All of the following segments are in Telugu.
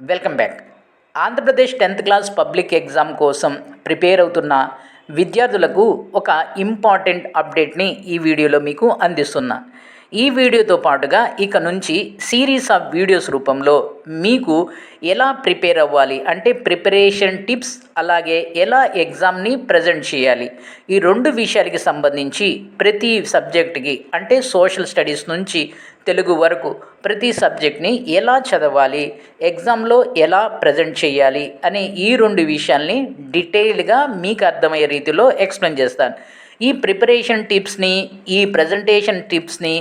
Welcome back. Andhra Pradesh 10th class public exam కోసం ప్రిపేర్ అవుతున్న విద్యార్థులకు ఒక ఇంపార్టెంట్ అప్డేట్ని ఈ వీడియోలో మీకు అందిస్తున్నా. ఈ వీడియోతో పాటుగా ఇక నుంచి సిరీస్ ఆఫ్ వీడియోస్ రూపంలో మీకు ఎలా ప్రిపేర్ అవ్వాలి అంటే ప్రిపరేషన్ టిప్స్, అలాగే ఎలా ఎగ్జామ్ని ప్రజెంట్ చేయాలి, ఈ రెండు విషయాలకి సంబంధించి ప్రతి సబ్జెక్ట్కి అంటే సోషల్ స్టడీస్ నుంచి తెలుగు వరకు ప్రతి సబ్జెక్ట్ని ఎలా చదవాలి, ఎగ్జామ్లో ఎలా ప్రజెంట్ చేయాలి అనే ఈ రెండు విషయాల్ని డీటెయిల్డ్గా మీకు అర్థమయ్యే రీతిలో ఎక్స్ప్లెయిన్ చేస్తాను. ఈ ప్రిపరేషన్ టిప్స్ని, ఈ ప్రజెంటేషన్ టిప్స్ని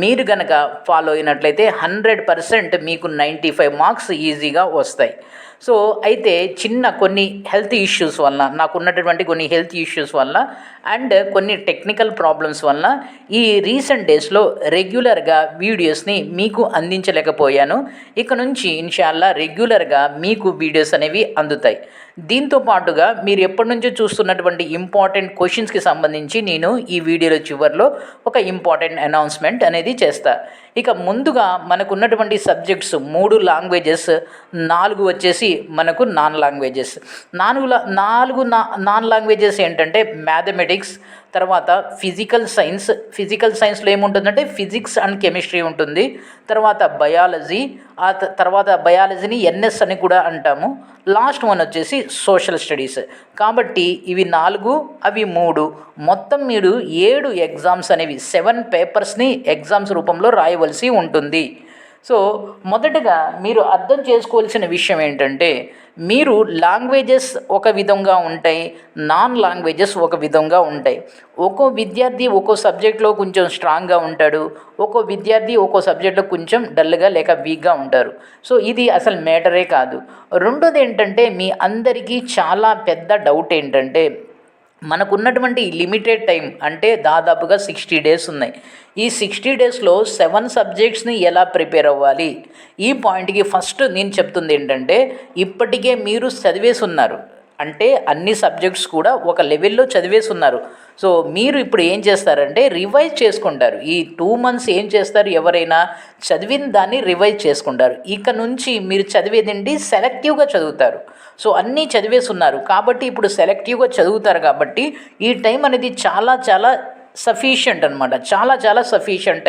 మీరు గనక ఫాలో అయినట్లయితే 100% మీకు 95 మార్క్స్ ఈజీగా వస్తాయి. సో అయితే కొన్ని హెల్త్ ఇష్యూస్ వలన, నాకున్నటువంటి కొన్ని హెల్త్ ఇష్యూస్ వల్ల అండ్ కొన్ని టెక్నికల్ ప్రాబ్లమ్స్ వలన ఈ రీసెంట్ డేస్లో రెగ్యులర్గా వీడియోస్ని మీకు అందించలేకపోయాను. ఇక నుంచి ఇన్షాల్లా రెగ్యులర్గా మీకు వీడియోస్ అనేవి అందుతాయి. దీంతో పాటుగా మీరు ఎప్పటి నుంచో చూస్తున్నటువంటి ఇంపార్టెంట్ క్వశ్చన్స్కి సంబంధించి నేను ఈ వీడియోలో చివరిలో ఒక ఇంపార్టెంట్ అనౌన్స్మెంట్ అనేది చేస్తా. ఇక ముందుగా మనకు ఉన్నటువంటి సబ్జెక్ట్స్ 3 లాంగ్వేజెస్, 4 వచ్చేసి మనకు నాన్ లాంగ్వేజెస్. నాన్ లాంగ్వేజెస్ ఏంటంటే మ్యాథమెటిక్స్, తర్వాత ఫిజికల్ సైన్స్లో ఏముంటుందంటే ఫిజిక్స్ అండ్ కెమిస్ట్రీ ఉంటుంది, తర్వాత బయాలజీ, తర్వాత బయాలజీని ఎన్ఎస్ అని కూడా అంటాము, లాస్ట్ వన్ వచ్చేసి సోషల్ స్టడీస్. కాబట్టి ఇవి 4, అవి 3, మొత్తం మీరు 7 ఎగ్జామ్స్ అనేవి 7 పేపర్స్ని ఎగ్జామ్స్ రూపంలో రాయవలసి ఉంటుంది. సో మొదటగా మీరు అర్థం చేసుకోవాల్సిన విషయం ఏంటంటే, మీరు లాంగ్వేజెస్ ఒక విధంగా ఉంటాయి, నాన్ లాంగ్వేజెస్ ఒక విధంగా ఉంటాయి. ఒక్కో విద్యార్థి ఒక్కో సబ్జెక్ట్లో కొంచెం స్ట్రాంగ్గా ఉంటాడు, ఒక్కో విద్యార్థి ఒక్కో సబ్జెక్ట్లో కొంచెం డల్గా లేక వీక్గా ఉంటారు. సో ఇది అసలు మ్యాటరే కాదు. రెండోది ఏంటంటే, మీ అందరికీ చాలా పెద్ద డౌట్ ఏంటంటే, మనకున్నటువంటి లిమిటెడ్ టైం అంటే దాదాపుగా 60 డేస్ ఉన్నాయి. ఈ 60 డేస్లో 7 సబ్జెక్ట్స్ని ఎలా ప్రిపేర్ అవ్వాలి, ఈ పాయింట్కి ఫస్ట్ నేను చెప్తుంది ఏంటంటే, ఇప్పటికే మీరు చదివేసి ఉన్నారు అంటే అన్ని సబ్జెక్ట్స్ కూడా ఒక లెవెల్లో చదివేసి ఉన్నారు. సో మీరు ఇప్పుడు ఏం చేస్తారంటే రివైజ్ చేసుకుంటారు. ఈ 2 months ఏం చేస్తారు, ఎవరైనా చదివిన దాన్ని రివైజ్ చేసుకుంటారు. ఇక నుంచి మీరు చదివేదండి సెలెక్టివ్గా చదువుతారు. సో అన్నీ చదివేసి ఉన్నారు కాబట్టి ఇప్పుడు సెలెక్టివ్గా చదువుతారు కాబట్టి ఈ టైం అనేది చాలా సఫిషియంట్ అనమాట. చాలా సఫిషియంట్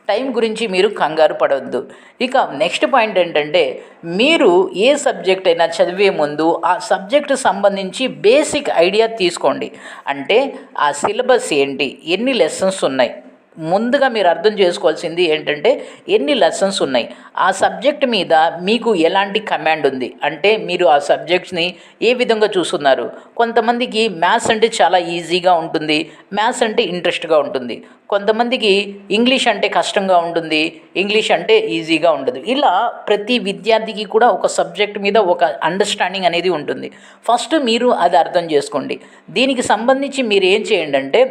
టైం గురించి మీరు కంగారు పడవద్దు. ఇక నెక్స్ట్ పాయింట్ ఏంటంటే, మీరు ఏ సబ్జెక్ట్ అయినా చదివే ముందు ఆ సబ్జెక్టు సంబంధించి బేసిక్ ఐడియా తీసుకోండి. అంటే ఆ సిలబస్ ఏంటి, ఎన్ని లెసన్స్ ఉన్నాయి, ముందుగా మీరు అర్థం చేసుకోవాల్సింది ఏంటంటే ఎన్ని లెసన్స్ ఉన్నాయి, ఆ సబ్జెక్ట్ మీద మీకు ఎలాంటి కమాండ్ ఉంది, అంటే మీరు ఆ సబ్జెక్ట్స్ని ఏ విధంగా చూస్తున్నారు. కొంతమందికి మ్యాథ్స్ అంటే చాలా ఈజీగా ఉంటుంది, మ్యాథ్స్ అంటే ఇంట్రెస్ట్గా ఉంటుంది. కొంతమందికి ఇంగ్లీష్ అంటే కష్టంగా ఉంటుంది, ఇంగ్లీష్ అంటే ఈజీగా ఉండదు. ఇలా ప్రతి విద్యార్థికి కూడా ఒక సబ్జెక్ట్ మీద ఒక అండర్స్టాండింగ్ అనేది ఉంటుంది. ఫస్ట్ మీరు అది అర్థం చేసుకోండి. దీనికి సంబంధించి మీరు ఏం చేయండి అంటే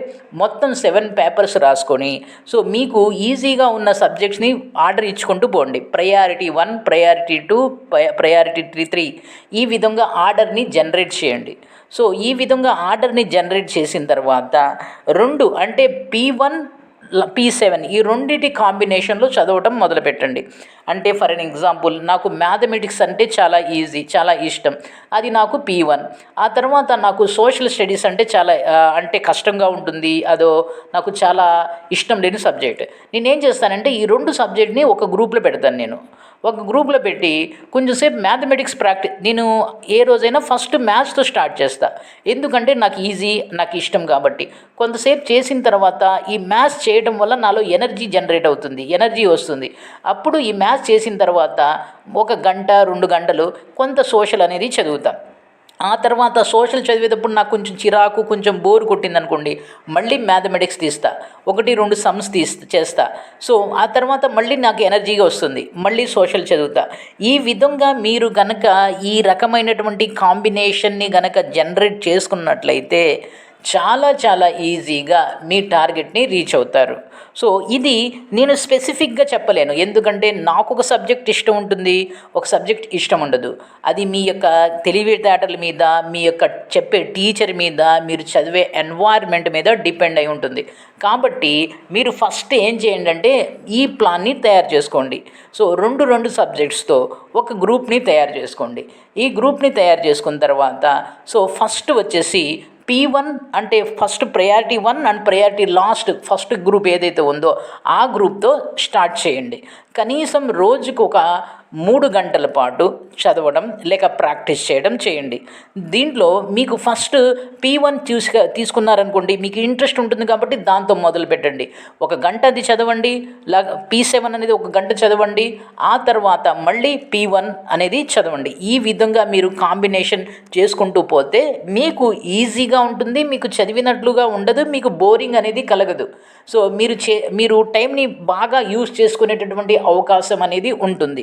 మొత్తం 7 పేపర్స్ రాసుకొని, సో మీకు ఈజీగా ఉన్న సబ్జెక్ట్స్ని ఆర్డర్ ఇచ్చుకుంటూ పోండి. ప్రయారిటీ 1, ప్రయారిటీ 2, ప్రయారిటీ 3 ఈ విధంగా ఆర్డర్ని జనరేట్ చేయండి. సో ఈ విధంగా ఆర్డర్ని జనరేట్ చేసిన తర్వాత 2 అంటే P1, P7 ఈ రెండింటి కాంబినేషన్లో చదవటం మొదలుపెట్టండి. అంటే ఫర్ ఎన్ ఎగ్జాంపుల్, నాకు మ్యాథమెటిక్స్ అంటే చాలా ఈజీ, చాలా ఇష్టం, అది నాకు P1. ఆ తర్వాత నాకు సోషల్ స్టడీస్ అంటే అంటే కష్టంగా ఉంటుంది, అదో నాకు చాలా ఇష్టం లేని సబ్జెక్ట్. నేనేం చేస్తానంటే ఈ 2 సబ్జెక్ట్ని ఒక గ్రూప్లో పెడతాను. నేను ఒక గ్రూప్లో పెట్టి కొంచెంసేపు మ్యాథమెటిక్స్ నేను ఏ రోజైనా ఫస్ట్ మ్యాథ్స్తో స్టార్ట్ చేస్తా. ఎందుకంటే నాకు ఈజీ, నాకు ఇష్టం కాబట్టి. కొంతసేపు చేసిన తర్వాత ఈ మ్యాథ్స్ చేయడం వల్ల నాలో ఎనర్జీ జనరేట్ అవుతుంది, ఎనర్జీ వస్తుంది. అప్పుడు ఈ మ్యాథ్స్ చేసిన తర్వాత 1 గంట 2 గంటలు కొంత సోషల్ అనేది చదువుతా. ఆ తర్వాత సోషల్ చదివేటప్పుడు నాకు కొంచెం చిరాకు, కొంచెం బోర్ కొట్టిందనుకోండి, మళ్ళీ మ్యాథమెటిక్స్ తీస్తా, 1-2 సమ్స్ చేస్తా. సో ఆ తర్వాత మళ్ళీ నాకు ఎనర్జీగా వస్తుంది, మళ్ళీ సోషల్ చదువుతా. ఈ విధంగా మీరు గనక ఈ రకమైనటువంటి కాంబినేషన్ని గనక జనరేట్ చేసుకున్నట్లయితే చాలా చాలా ఈజీగా మీ టార్గెట్ని రీచ్ అవుతారు. సో ఇది నేను స్పెసిఫిక్గా చెప్పలేను, ఎందుకంటే నాకు ఒక సబ్జెక్ట్ ఇష్టం ఉంటుంది, ఒక సబ్జెక్ట్ ఇష్టం ఉండదు. అది మీ యొక్క తెలివితేటల మీద, మీ యొక్క చెప్పే టీచర్ మీద, మీరు చదివే ఎన్వైర్న్మెంట్ మీద డిపెండ్ అయి ఉంటుంది. కాబట్టి మీరు ఫస్ట్ ఏం చేయండి అంటే ఈ ప్లాన్ని తయారు చేసుకోండి. సో రెండు సబ్జెక్ట్స్తో ఒక గ్రూప్ని తయారు చేసుకోండి. ఈ గ్రూప్ని తయారు చేసుకున్న తర్వాత సో ఫస్ట్ వచ్చేసి P1 అంటే first priority 1 and priority last first group ఏదైతే ఉందో ఆ గ్రూప్తో స్టార్ట్ చేయండి. కనీసం రోజుకు ఒక 3 గంటల పాటు చదవడం లేక ప్రాక్టీస్ చేయడం చేయండి. దీంట్లో మీకు ఫస్ట్ P1 తీసుకున్నారనుకోండి, మీకు ఇంట్రెస్ట్ ఉంటుంది కాబట్టి దాంతో మొదలు పెట్టండి. ఒక గంట అది చదవండి, P7 అనేది ఒక గంట చదవండి, ఆ తర్వాత మళ్ళీ P1 అనేది చదవండి. ఈ విధంగా మీరు కాంబినేషన్ చేసుకుంటూ పోతే మీకు ఈజీగా ఉంటుంది, మీకు చదివినట్లుగా ఉండదు, మీకు బోరింగ్ అనేది కలగదు. సో మీరు టైంని బాగా యూజ్ చేసుకునేటటువంటి అవకాశం అనేది ఉంటుంది.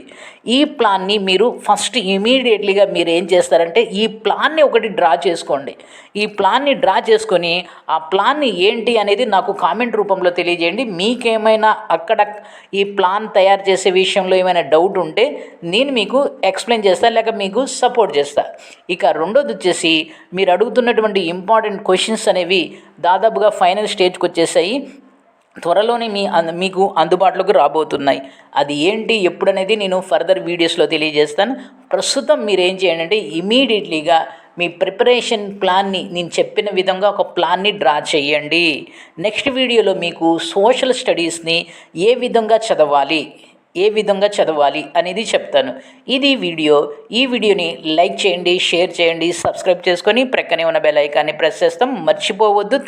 ఈ ప్లాన్ని మీరు ఫస్ట్ ఇమీడియట్లీగా మీరు ఏం చేస్తారంటే ఈ ప్లాన్ని ఒకటి డ్రా చేసుకోండి. ఈ ప్లాన్ని డ్రా చేసుకొని ఆ ప్లాన్ని ఏంటి అనేది నాకు కామెంట్ రూపంలో తెలియజేయండి. మీకేమైనా అక్కడ ఈ ప్లాన్ తయారు చేసే విషయంలో ఏమైనా డౌట్ ఉంటే నేను మీకు ఎక్స్ప్లెయిన్ చేస్తాను, లేక మీకు సపోర్ట్ చేస్తాను. ఇక రెండోది వచ్చేసి మీరు అడుగుతున్నటువంటి ఇంపార్టెంట్ క్వశ్చన్స్ అనేవి దాదాపుగా ఫైనల్ స్టేజ్కి వచ్చేసాయి. త్వరలోనే మీకు అందుబాటులోకి రాబోతున్నాయి. అది ఏంటి ఎప్పుడనేది నేను ఫర్దర్ వీడియోస్లో తెలియజేస్తాను. ప్రస్తుతం మీరు ఏం చేయండి అంటే ఇమీడియట్లీగా మీ ప్రిపరేషన్ ప్లాన్ని నేను చెప్పిన విధంగా ఒక ప్లాన్ని డ్రా చేయండి. నెక్స్ట్ వీడియోలో మీకు సోషల్ స్టడీస్ని ఏ విధంగా చదవాలి అనేది చెప్తాను. ఇది వీడియో. ఈ వీడియోని లైక్ చేయండి, షేర్ చేయండి, సబ్స్క్రైబ్ చేసుకొని ప్రక్కనే ఉన్న బెల్ ఐకాన్ని ప్రెస్ చేస్తాం, మర్చిపోవద్దు.